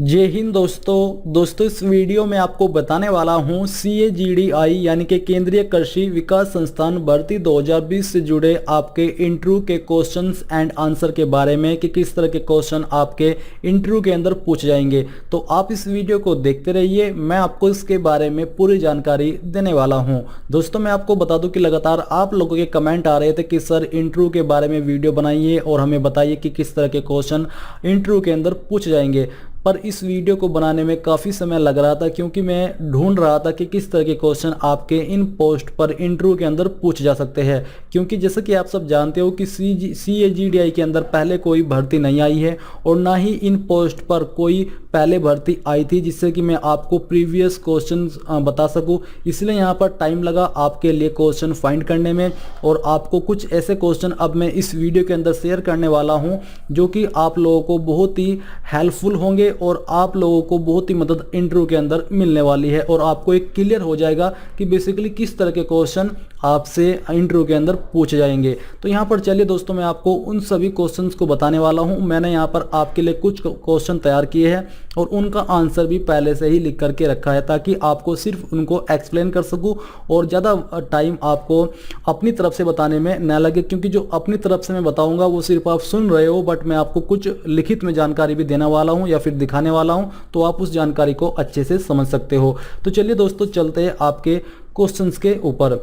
जय हिंद दोस्तों इस वीडियो में आपको बताने वाला हूं CAGDI यानी कि केंद्रीय कृषि विकास संस्थान भर्ती 2020 से जुड़े आपके इंटरव्यू के क्वेश्चंस एंड आंसर के बारे में कि किस तरह के क्वेश्चन आपके इंटरव्यू के अंदर पूछ जाएंगे। तो आप इस वीडियो को देखते रहिए, मैं आपको इसके बारे में पूरी जानकारी देने वाला हूँ। दोस्तों मैं आपको बता दूं कि लगातार आप लोगों के कमेंट आ रहे थे कि सर इंटरव्यू के बारे में वीडियो बनाइए और हमें बताइए कि किस तरह के क्वेश्चन इंटरव्यू के अंदर पूछ जाएंगे। पर इस वीडियो को बनाने में काफ़ी समय लग रहा था क्योंकि मैं ढूंढ रहा था कि किस तरह के क्वेश्चन आपके इन पोस्ट पर इंटरव्यू के अंदर पूछ जा सकते हैं। क्योंकि जैसे कि आप सब जानते हो कि CAGDI के अंदर पहले कोई भर्ती नहीं आई है और ना ही इन पोस्ट पर कोई पहले भर्ती आई थी जिससे कि मैं आपको प्रीवियस क्वेश्चन बता सकूं। इसलिए यहाँ पर टाइम लगा आपके लिए क्वेश्चन फाइंड करने में और आपको कुछ ऐसे क्वेश्चन अब मैं इस वीडियो के अंदर शेयर करने वाला हूँ जो कि आप लोगों को बहुत ही हेल्पफुल होंगे और आप लोगों को बहुत ही मदद इंटरव्यू के अंदर मिलने वाली है और आपको एक क्लियर हो जाएगा कि बेसिकली किस तरह के क्वेश्चन आपसे इंटरव्यू के अंदर पूछे जाएंगे। तो यहाँ पर चलिए दोस्तों मैं आपको उन सभी क्वेश्चंस को बताने वाला हूँ। मैंने यहाँ पर आपके लिए कुछ क्वेश्चन तैयार किए हैं और उनका आंसर भी पहले से ही लिख करके रखा है ताकि आपको सिर्फ उनको एक्सप्लेन कर सकूँ और ज़्यादा टाइम आपको अपनी तरफ से बताने में न लगे। क्योंकि जो अपनी तरफ से मैं बताऊँगा वो सिर्फ आप सुन रहे हो, बट मैं आपको कुछ लिखित में जानकारी भी देने वाला हूँ या फिर दिखाने वाला हूँ, तो आप उस जानकारी को अच्छे से समझ सकते हो। तो चलिए दोस्तों चलते हैं आपके क्वेश्चंस के ऊपर।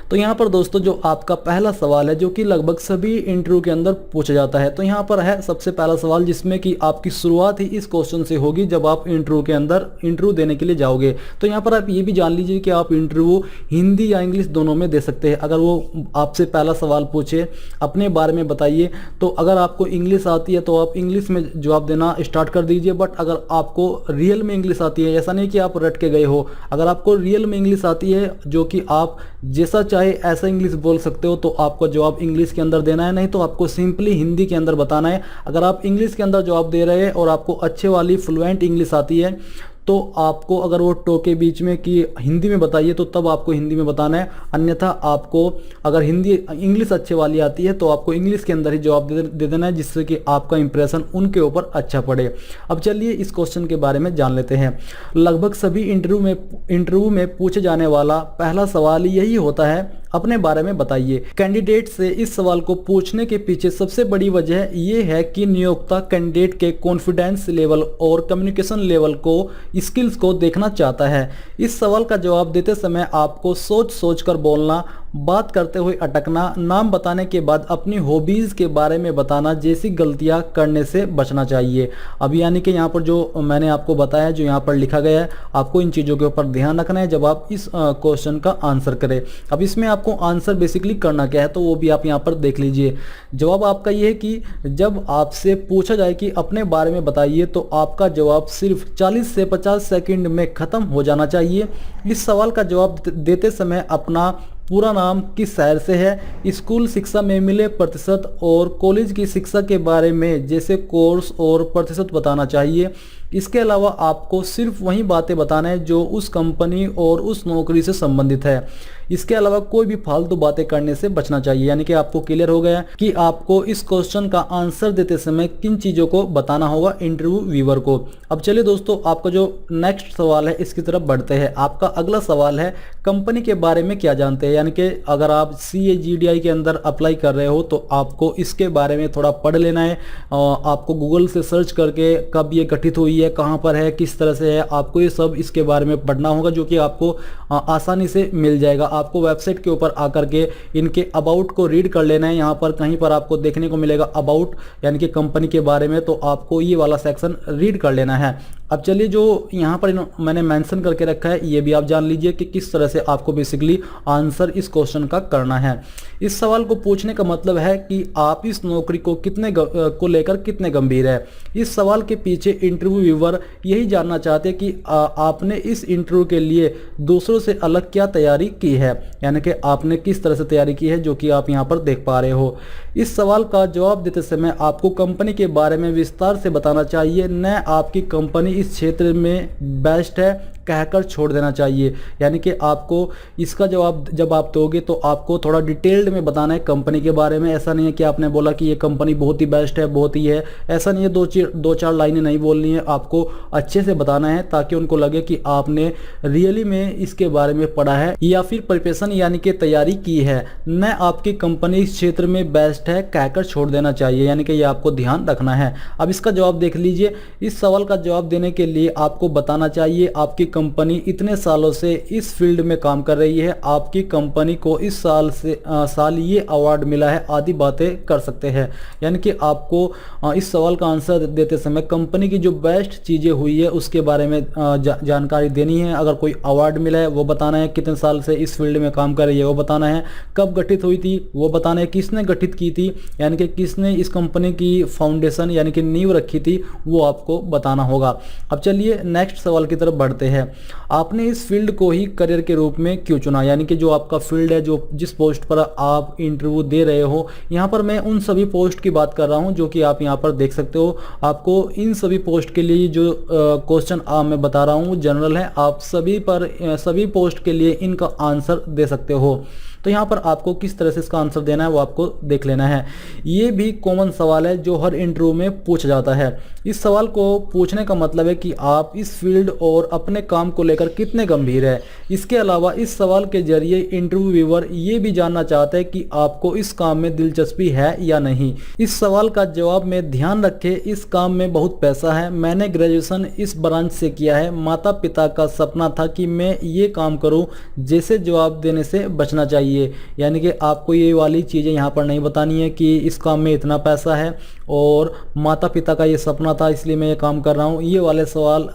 तो यहाँ पर दोस्तों जो आपका पहला सवाल है जो कि लगभग सभी इंटरव्यू के अंदर पूछा जाता है, तो यहाँ पर है सबसे पहला सवाल जिसमें कि आपकी शुरुआत ही इस क्वेश्चन से होगी जब आप इंटरव्यू के अंदर इंटरव्यू देने के लिए जाओगे। तो यहाँ पर आप ये भी जान लीजिए कि आप इंटरव्यू हिंदी या इंग्लिश दोनों में दे सकते हैं। अगर वो आपसे पहला सवाल पूछे अपने बारे में बताइए, तो अगर आपको इंग्लिश आती है तो आप इंग्लिश में जवाब देना स्टार्ट कर दीजिए। बट अगर आपको रियल में इंग्लिश आती है, ऐसा नहीं कि आप रट के गए हो, अगर आपको रियल में इंग्लिश आती है जो कि आप जैसा चाहे ऐसा इंग्लिश बोल सकते हो, तो आपको जवाब इंग्लिश के अंदर देना है, नहीं तो आपको सिंपली हिंदी के अंदर बताना है। अगर आप इंग्लिश के अंदर जवाब दे रहे हैं और आपको अच्छे वाली फ्लुएंट इंग्लिश आती है तो आपको अगर वो टोके बीच में कि हिंदी में बताइए तो तब आपको हिंदी में बताना है। अन्यथा आपको अगर हिंदी इंग्लिश अच्छे वाली आती है तो आपको इंग्लिश के अंदर ही जवाब दे देना है जिससे कि आपका इंप्रेशन उनके ऊपर अच्छा पड़े। अब चलिए इस क्वेश्चन के बारे में जान लेते हैं। लगभग सभी इंटरव्यू में पूछे जाने वाला पहला सवाल यही होता है, अपने बारे में बताइए। कैंडिडेट से इस सवाल को पूछने के पीछे सबसे बड़ी वजह यह है कि नियोक्ता कैंडिडेट के कॉन्फिडेंस लेवल और कम्युनिकेशन लेवल को स्किल्स को देखना चाहता है। इस सवाल का जवाब देते समय आपको सोच कर बोलना, बात करते हुए अटकना, नाम बताने के बाद अपनी हॉबीज के बारे में बताना जैसी गलतियां करने से बचना चाहिए। अब यानी कि यहाँ पर जो मैंने आपको बताया, जो यहाँ पर लिखा गया है, आपको इन चीज़ों के ऊपर ध्यान रखना है जब आप इस क्वेश्चन का आंसर करें। अब इसमें आपको आंसर बेसिकली करना क्या है तो वो भी आप यहाँ पर देख लीजिए। जवाब आपका ये है कि जब आपसे पूछा जाए कि अपने बारे में बताइए तो आपका जवाब सिर्फ 40 से 50 सेकंड में ख़त्म हो जाना चाहिए। इस सवाल का जवाब देते समय अपना पूरा नाम, किस शहर से है, स्कूल शिक्षा में मिले प्रतिशत और कॉलेज की शिक्षा के बारे में जैसे कोर्स और प्रतिशत बताना चाहिए। इसके अलावा आपको सिर्फ वही बातें बताना है जो उस कंपनी और उस नौकरी से संबंधित है। इसके अलावा कोई भी फालतू बातें करने से बचना चाहिए। यानी कि आपको क्लियर हो गया कि आपको इस क्वेश्चन का आंसर देते समय किन चीज़ों को बताना होगा इंटरव्यू व्यूअर को। अब चलिए दोस्तों आपका जो नेक्स्ट सवाल है इसकी तरफ बढ़ते हैं। आपका अगला सवाल है कंपनी के बारे में क्या जानते हैं। यानी कि अगर आप CAGDI के अंदर अप्लाई कर रहे हो तो आपको इसके बारे में थोड़ा पढ़ लेना है। आपको गूगल से सर्च करके कब ये गठित हुई है, कहाँ पर है, किस तरह से है, आपको ये सब इसके बारे में पढ़ना होगा जो कि आपको आसानी से मिल जाएगा। आपको वेबसाइट के ऊपर आकर के इनके अबाउट को रीड कर लेना है। यहाँ पर कहीं पर आपको देखने को मिलेगा अबाउट यानी कि कंपनी के बारे में, तो आपको ये वाला सेक्शन रीड कर लेना है। अब चलिए जो यहाँ पर मैंने मेंशन करके रखा है ये भी आप जान लीजिए कि किस तरह से आपको बेसिकली आंसर इस क्वेश्चन का करना है। इस सवाल को पूछने का मतलब है कि आप इस नौकरी को को लेकर कितने गंभीर है। इस सवाल के पीछे इंटरव्यू व्यूअर यही जानना चाहते हैं कि आपने इस इंटरव्यू के लिए दूसरों से अलग क्या तैयारी की है। यानी कि आपने किस तरह से तैयारी की है जो कि आप यहाँ पर देख पा रहे हो। इस सवाल का जवाब देते समय आपको कंपनी के बारे में विस्तार से बताना चाहिए, न आपकी कंपनी इस क्षेत्र में बेस्ट है कहकर छोड़ देना चाहिए। यानी कि आपको इसका जवाब जब आप दोगे तो आपको थोड़ा डिटेल्ड में बताना है कंपनी के बारे में। ऐसा नहीं है कि आपने बोला कि ये कंपनी बहुत ही बेस्ट है, बहुत ही है, ऐसा नहीं है। दो चार लाइनें नहीं बोलनी है, आपको अच्छे से बताना है ताकि उनको लगे कि आपने रियली में इसके बारे में पढ़ा है या फिर प्रिपरेशन यानी कि तैयारी की है। न आपकी कंपनी इस क्षेत्र में बेस्ट है कहकर छोड़ देना चाहिए, यानी कि ये आपको ध्यान रखना है। अब इसका जवाब देख लीजिए। इस सवाल का जवाब देने के लिए आपको बताना चाहिए आपकी कंपनी इतने सालों से इस फील्ड में काम कर रही है, आपकी कंपनी को इस साल ये अवार्ड मिला है, आदि बातें कर सकते हैं। यानी कि आपको इस सवाल का आंसर देते समय कंपनी की जो बेस्ट चीज़ें हुई है उसके बारे में जानकारी देनी है। अगर कोई अवार्ड मिला है वो बताना है, कितने साल से इस फील्ड में काम कर रही है वो बताना है, कब गठित हुई थी वो बताना है, किसने गठित की थी यानी कि किसने इस कंपनी की फाउंडेशन यानी कि नींव रखी थी वो आपको बताना होगा। अब चलिए नेक्स्ट सवाल की तरफ बढ़ते हैं। आपने इस फील्ड को ही करियर के रूप में क्यों चुना, यानी कि जो आपका फील्ड है, जो जिस पोस्ट पर आप इंटरव्यू दे रहे हो, यहाँ पर मैं उन सभी पोस्ट की बात कर रहा हूँ जो कि आप यहाँ पर देख सकते हो। आपको इन सभी पोस्ट के लिए जो क्वेश्चन मैं बता रहा हूँ जनरल है, आप सभी पोस्ट के लिए इनका आंसर दे सकते हो। तो यहाँ पर आपको किस तरह से इसका आंसर देना है वो आपको देख लेना है। ये भी कॉमन सवाल है जो हर इंटरव्यू में पूछा जाता है। इस सवाल को पूछने का मतलब है कि आप इस फील्ड और अपने काम को लेकर कितने गंभीर है। इसके अलावा इस सवाल के जरिए इंटरव्यूअर ये भी जानना चाहता है कि आपको इस काम में दिलचस्पी है या नहीं। इस सवाल का जवाब में ध्यान रखें, इस काम में बहुत पैसा है, मैंने ग्रेजुएशन इस ब्रांच से किया है, माता पिता का सपना था कि मैं ये काम करूं, जैसे जवाब देने से बचना चाहिए। यानी कि आपको ये वाली चीज़ें यहाँ पर नहीं बतानी है कि इस काम में इतना पैसा है और माता पिता का ये सपना था इसलिए मैं ये काम कर रहा हूँ। ये वाले सवाल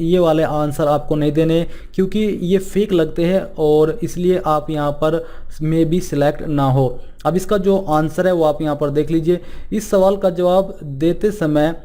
ये वाले आंसर आपको नहीं देने, क्योंकि ये फेक लगते हैं और इसलिए आप यहाँ पर में भी सिलेक्ट ना हो। अब इसका जो आंसर है वो आप यहाँ पर देख लीजिए। इस सवाल का जवाब देते समय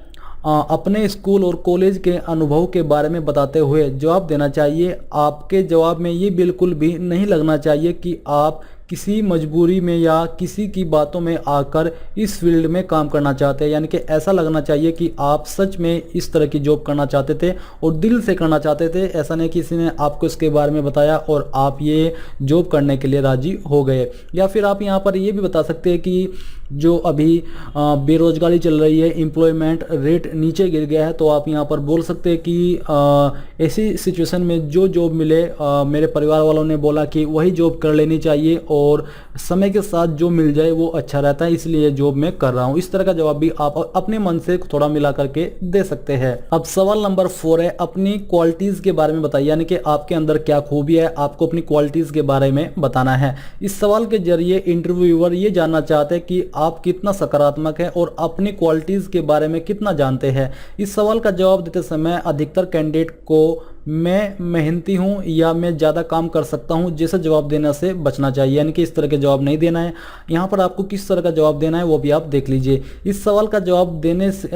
अपने स्कूल और कॉलेज के अनुभव के बारे में बताते हुए जवाब देना चाहिए। आपके जवाब में ये बिल्कुल भी नहीं लगना चाहिए कि आप किसी मजबूरी में या किसी की बातों में आकर इस फील्ड में काम करना चाहते हैं। यानी कि ऐसा लगना चाहिए कि आप सच में इस तरह की जॉब करना चाहते थे और दिल से करना चाहते थे। ऐसा नहीं किसी ने आपको इसके बारे में बताया और आप ये जॉब करने के लिए राजी हो गए। या फिर आप यहाँ पर ये भी बता सकते हैं कि जो अभी बेरोजगारी चल रही है, एम्प्लॉयमेंट रेट नीचे गिर गया है, तो आप यहाँ पर बोल सकते हैं कि ऐसी सिचुएशन में जो जॉब मिले, मेरे परिवार वालों ने बोला कि वही जॉब कर लेनी चाहिए और समय के साथ जो मिल जाए वो अच्छा रहता है, इसलिए जॉब मैं कर रहा हूँ। इस तरह का जवाब भी आप अपने मन से थोड़ा मिला करके दे सकते हैं। अब सवाल नंबर 4 है, अपनी क्वालिटीज के बारे में बताइए। यानी कि आपके अंदर क्या खूबी है, आपको अपनी क्वालिटीज के बारे में बताना है। इस सवाल के जरिए इंटरव्यूअर ये जानना चाहते हैं कि आप कितना सकारात्मक है और अपनी क्वालिटीज के बारे में कितना जानते हैं। इस सवाल का जवाब देते समय अधिकतर कैंडिडेट को मैं मेहनती हूं या मैं ज़्यादा काम कर सकता हूं जैसे जवाब देने से बचना चाहिए। यानी कि इस तरह के जवाब नहीं देना है। यहाँ पर आपको किस तरह का जवाब देना है वो भी आप देख लीजिए। इस सवाल का जवाब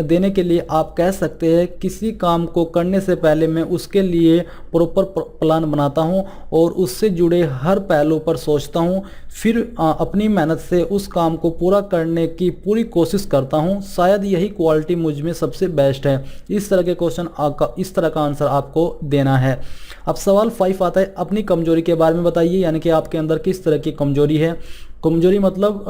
देने के लिए आप कह सकते हैं, किसी काम को करने से पहले मैं उसके लिए प्रॉपर प्लान बनाता हूं और उससे जुड़े हर पहलू पर सोचता हूं, फिर अपनी मेहनत से उस काम को पूरा करने की पूरी कोशिश करता हूं। शायद यही क्वालिटी मुझ में सबसे बेस्ट है। इस तरह के क्वेश्चन इस तरह का आंसर आपको देना है। अब सवाल 5 आता है, अपनी कमजोरी के बारे में बताइए। यानी कि आपके अंदर किस तरह की कमजोरी है। कमजोरी मतलब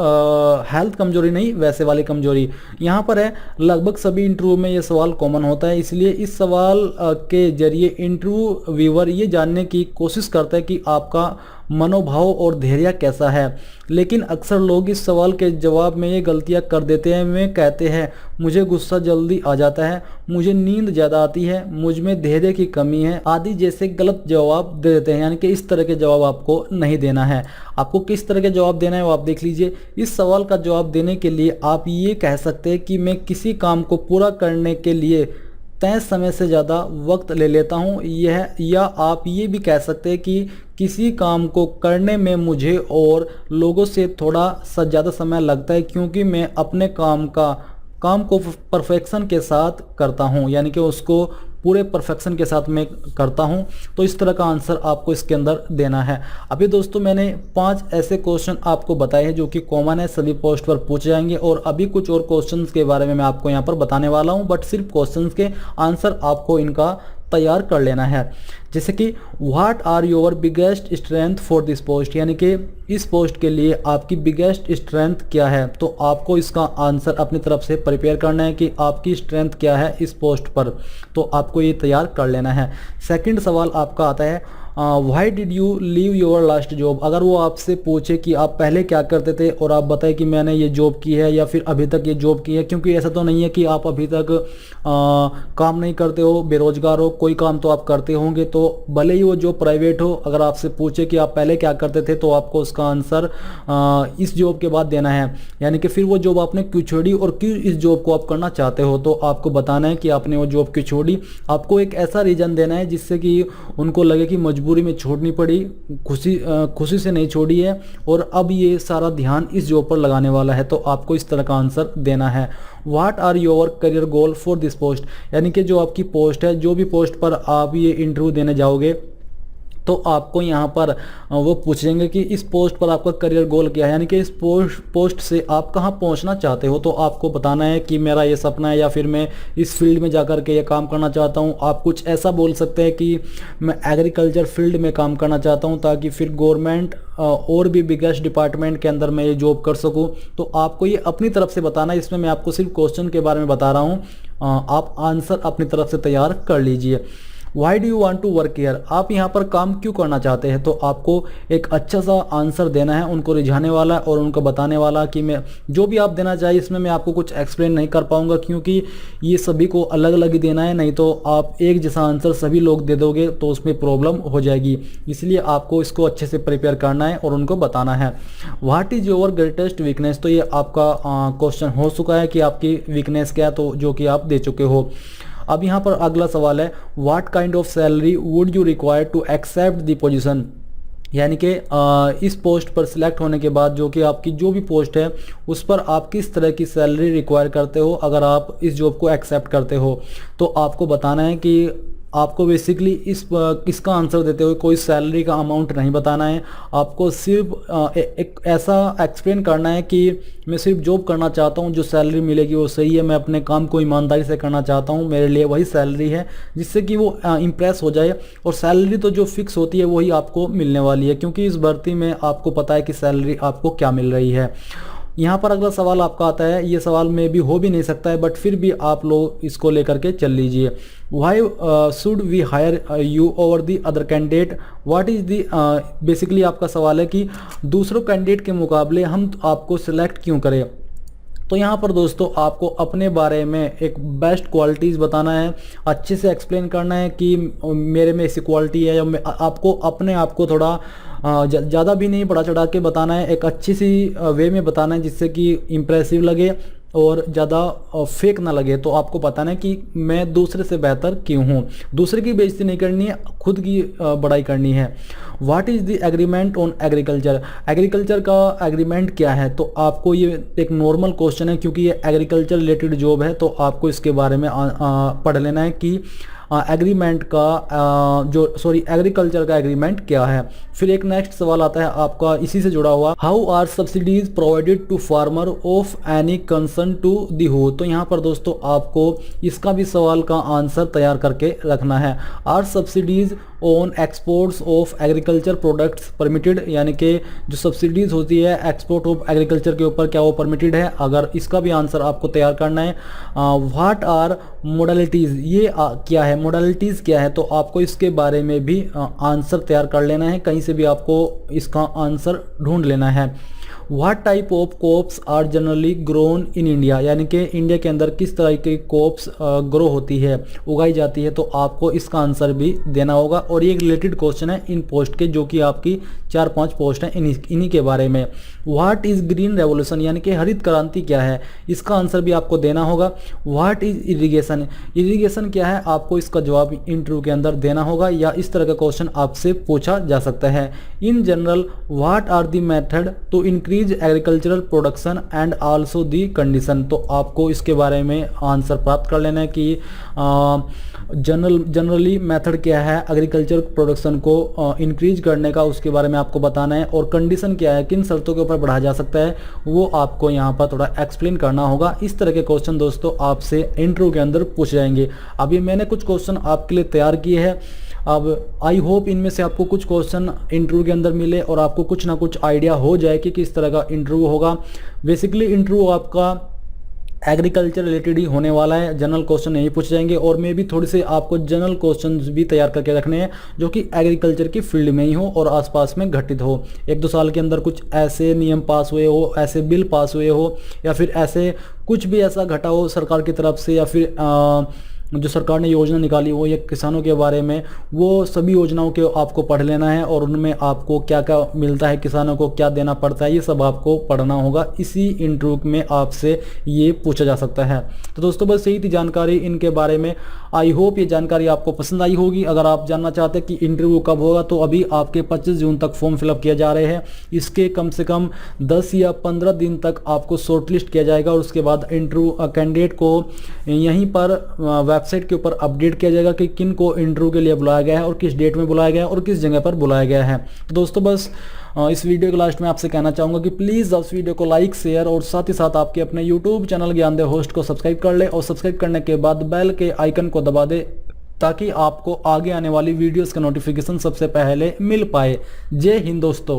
हेल्थ कमजोरी नहीं, वैसे वाली कमजोरी यहाँ पर है। लगभग सभी इंटरव्यू में ये सवाल कॉमन होता है, इसलिए इस सवाल के जरिए इंटरव्यूअर ये जानने की कोशिश करता है कि आपका मनोभाव और धैर्य कैसा है। लेकिन अक्सर लोग इस सवाल के जवाब में ये गलतियां कर देते हैं। वे कहते हैं मुझे गुस्सा जल्दी आ जाता है, मुझे नींद ज़्यादा आती है, मुझ में धैर्य की कमी है आदि जैसे गलत जवाब दे देते हैं। यानी कि इस तरह के जवाब आपको नहीं देना है। आपको किस तरह के जवाब देना है वो आप देख लीजिए। इस सवाल का जवाब देने के लिए आप ये कह सकते हैं कि मैं किसी काम को पूरा करने के लिए तय समय से ज़्यादा वक्त ले लेता हूँ। या आप ये भी कह सकते हैं कि किसी काम को करने में मुझे और लोगों से थोड़ा सा ज़्यादा समय लगता है, क्योंकि मैं अपने काम को परफेक्शन के साथ करता हूँ। यानी कि उसको पूरे परफेक्शन के साथ मैं करता हूं। तो इस तरह का आंसर आपको इसके अंदर देना है। अभी दोस्तों मैंने 5 ऐसे क्वेश्चन आपको बताए हैं जो कि कॉमन है, सभी पोस्ट पर पूछे जाएंगे। और अभी कुछ और क्वेश्चंस के बारे में मैं आपको यहां पर बताने वाला हूं, बट सिर्फ क्वेश्चंस के आंसर आपको इनका तैयार कर लेना है। जैसे कि what are your biggest strength for this post, यानी कि इस पोस्ट के लिए आपकी बिगेस्ट स्ट्रेंथ क्या है, तो आपको इसका आंसर अपनी तरफ से प्रिपेयर करना है कि आपकी स्ट्रेंथ क्या है इस पोस्ट पर, तो आपको ये तैयार कर लेना है। सेकंड सवाल आपका आता है why did you leave your last job. अगर वो आपसे पूछे कि आप पहले क्या करते थे और आप बताएं कि मैंने ये जॉब की है या फिर अभी तक ये जॉब की है, क्योंकि ऐसा तो नहीं है कि आप अभी तक काम नहीं करते हो, बेरोजगार हो, कोई काम तो आप करते होंगे। तो भले ही वो जॉब प्राइवेट हो, अगर आपसे पूछे कि आप पहले क्या करते थे तो आपको उसका आंसर इस जॉब के बाद देना है, यानी कि फिर वो जॉब आपने क्यों छोड़ी और क्यों इस जॉब को आप करना चाहते हो, तो आपको बताना है कि आपने वो जॉब क्यों छोड़ी। आपको एक ऐसा रीज़न देना है जिससे कि उनको लगे कि मजबूरी में छोड़नी पड़ी, खुशी से नहीं छोड़ी है और अब ये सारा ध्यान इस जॉब पर लगाने वाला है, तो आपको इस तरह का आंसर देना है। What are your career goal for this post, यानी कि जो आपकी पोस्ट है, जो भी पोस्ट पर आप ये इंटरव्यू देने जाओगे तो आपको यहाँ पर वो पूछेंगे कि इस पोस्ट पर आपका करियर गोल क्या है, यानी कि इस पोस्ट से आप कहाँ पहुँचना चाहते हो, तो आपको बताना है कि मेरा ये सपना है या फिर मैं इस फील्ड में जाकर के ये काम करना चाहता हूँ। आप कुछ ऐसा बोल सकते हैं कि मैं एग्रीकल्चर फील्ड में काम करना चाहता हूँ ताकि फिर गवर्नमेंट और भी बिगेस्ट डिपार्टमेंट के अंदर मैं ये जॉब कर सकूँ। तो आपको ये अपनी तरफ से बताना है, इसमें मैं आपको सिर्फ क्वेश्चन के बारे में बता रहा हूँ, आप आंसर अपनी तरफ से तैयार कर लीजिए। Why do you want to work here, आप यहाँ पर काम क्यों करना चाहते हैं, तो आपको एक अच्छा सा आंसर देना है, उनको रिझाने वाला और उनको बताने वाला कि मैं जो भी आप देना चाहिए इसमें मैं आपको कुछ एक्सप्लेन नहीं कर पाऊंगा, क्योंकि ये सभी को अलग अलग ही देना है, नहीं तो आप एक जैसा आंसर सभी लोग दे दोगे तो उसमें प्रॉब्लम हो जाएगी। इसलिए आपको इसको अच्छे से प्रिपेयर करना है और उनको बताना है। What is your greatest weakness, तो ये आपका क्वेश्चन हो चुका है कि आपकी वीकनेस क्या है, तो जो कि आप दे चुके हो। अब यहाँ पर अगला सवाल है what kind of salary would you require to accept the position, यानी कि इस पोस्ट पर सिलेक्ट होने के बाद जो कि आपकी जो भी पोस्ट है उस पर आप किस तरह की सैलरी रिक्वायर करते हो अगर आप इस जॉब को एक्सेप्ट करते हो, तो आपको बताना है कि आपको बेसिकली इसका आंसर देते हुए कोई सैलरी का अमाउंट नहीं बताना है, आपको सिर्फ एक ऐसा एक्सप्लेन करना है कि मैं सिर्फ जॉब करना चाहता हूं, जो सैलरी मिलेगी वो सही है, मैं अपने काम को ईमानदारी से करना चाहता हूं, मेरे लिए वही सैलरी है, जिससे कि वो इम्प्रेस हो जाए। और सैलरी तो जो फिक्स होती है वही आपको मिलने वाली है, क्योंकि इस भर्ती में आपको पता है कि सैलरी आपको क्या मिल रही है। यहाँ पर अगला सवाल आपका आता है, ये सवाल में भी हो भी नहीं सकता है बट फिर भी आप लोग इसको लेकर के चल लीजिए। Why should we hire you over the other candidate, what is the, basically आपका सवाल है कि दूसरों कैंडिडेट के मुकाबले हम आपको सिलेक्ट क्यों करें। तो यहाँ पर दोस्तों आपको अपने बारे में एक बेस्ट क्वालिटीज़ बताना है, अच्छे से एक्सप्लेन करना है कि मेरे में ऐसी क्वालिटी है, या आपको अपने आप को थोड़ा ज़्यादा भी नहीं बढ़ा चढ़ा के बताना है, एक अच्छी सी वे में बताना है जिससे कि इम्प्रेसिव लगे और ज़्यादा फेक ना लगे। तो आपको बताना है कि मैं दूसरे से बेहतर क्यों हूँ, दूसरे की बेइज्जती नहीं करनी है, खुद की बड़ाई करनी है। What is the agreement on agriculture, agriculture का एग्रीमेंट क्या है, तो आपको ये एक नॉर्मल क्वेश्चन है क्योंकि ये एग्रीकल्चर रिलेटेड जॉब है, तो आपको इसके बारे में पढ़ लेना है कि एग्रीमेंट का एग्रीकल्चर का एग्रीमेंट क्या है। फिर एक नेक्स्ट सवाल आता है आपका इसी से जुड़ा हुआ, how are subsidies provided to farmer of any concern to the हो। तो यहाँ पर दोस्तों आपको इसका भी सवाल का आंसर तैयार करके रखना है। Are subsidies on exports of agriculture products permitted, यानी कि जो सब्सिडीज होती है एक्सपोर्ट ऑफ एग्रीकल्चर के ऊपर क्या वो परमिटेड है, अगर इसका भी आंसर आपको तैयार करना है। व्हाट आर मोडालिटीज़, ये क्या है, मोडालिटीज़ क्या है, तो आपको इसके बारे में भी आंसर तैयार कर लेना है, कहीं से भी आपको इसका आंसर ढूंढ लेना है। What type of crops are generally grown in India, यानी कि इंडिया के अंदर किस तरह की कोप्स ग्रो होती है, उगाई जाती है, तो आपको इसका आंसर भी देना होगा। और ये एक रिलेटेड क्वेश्चन है इन पोस्ट के, जो कि आपकी 4-5 पोस्ट हैं इन्हीं के बारे में। व्हाट इज़ ग्रीन रेवोल्यूशन, यानी कि हरित क्रांति क्या है, इसका आंसर भी आपको देना होगा। व्हाट इज़ इरिगेशन, इरिगेशन क्या है, आपको इसका जवाब इंटरव्यू के अंदर देना होगा, या इस तरह का क्वेश्चन आपसे पूछा जा सकता है। In general what are the method to increase increase agricultural production and also the condition. तो आपको इसके बारे में आंसर प्राप्त कर लेना है कि जनरली मेथड क्या है एग्रीकल्चर प्रोडक्शन को इंक्रीज करने का, उसके बारे में आपको बताना है। और कंडीशन क्या है, किन शर्तों के ऊपर बढ़ाया जा सकता है, वो आपको यहाँ पर थोड़ा एक्सप्लेन करना होगा। इस तरह के क्वेश्चन दोस्तों आपसे इंटरव्यू के अंदर पूछे जाएंगे। अभी मैंने कुछ क्वेश्चन आपके लिए तैयार किए हैं। अब आई होप इनमें से आपको कुछ क्वेश्चन इंटरव्यू के अंदर मिले और आपको कुछ ना कुछ आइडिया हो जाए कि किस तरह का इंटरव्यू होगा। बेसिकली इंटरव्यू आपका एग्रीकल्चर रिलेटेड ही होने वाला है, जनरल क्वेश्चन नहीं पूछे जाएंगे। और मैं भी थोड़ी से आपको जनरल क्वेश्चन भी तैयार करके रखने हैं जो कि एग्रीकल्चर की फील्ड में ही हो और आसपास में घटित हो। 1-2 साल के अंदर कुछ ऐसे नियम पास हुए हो, ऐसे बिल पास हुए हो, या फिर ऐसे कुछ भी ऐसा घटा हो सरकार की तरफ से, या फिर जो सरकार ने योजना निकाली हो या किसानों के बारे में, वो सभी योजनाओं के आपको पढ़ लेना है और उनमें आपको क्या क्या मिलता है, किसानों को क्या देना पड़ता है, ये सब आपको पढ़ना होगा। इसी इंटरव्यू में आपसे ये पूछा जा सकता है। तो दोस्तों बस यही थी जानकारी इनके बारे में। आई होप ये जानकारी आपको पसंद आई होगी। अगर आप जानना चाहते हैं कि इंटरव्यू कब होगा तो अभी आपके 25 जून तक फॉर्म फिलअप किए जा रहे हैं। इसके कम से कम 10 या 15 दिन तक आपको शॉर्टलिस्ट किया जाएगा और उसके बाद इंटरव्यू कैंडिडेट को यहीं पर वेबसाइट के ऊपर अपडेट किया जाएगा कि किन को इंटरव्यू के लिए बुलाया गया है और किस डेट में बुलाया गया है और किस जगह पर बुलाया गया है। तो दोस्तों बस इस वीडियो के लास्ट में आपसे कहना चाहूँगा कि प्लीज़ उस वीडियो को लाइक, शेयर और साथ ही साथ आपके अपने यूट्यूब चैनल ज्ञानदेव होस्ट को सब्सक्राइब कर ले और सब्सक्राइब करने के बाद बेल के आइकन को दबा दे ताकि आपको आगे आने वाली वीडियोस का नोटिफिकेशन सबसे पहले मिल पाए। जय हिंद दोस्तों।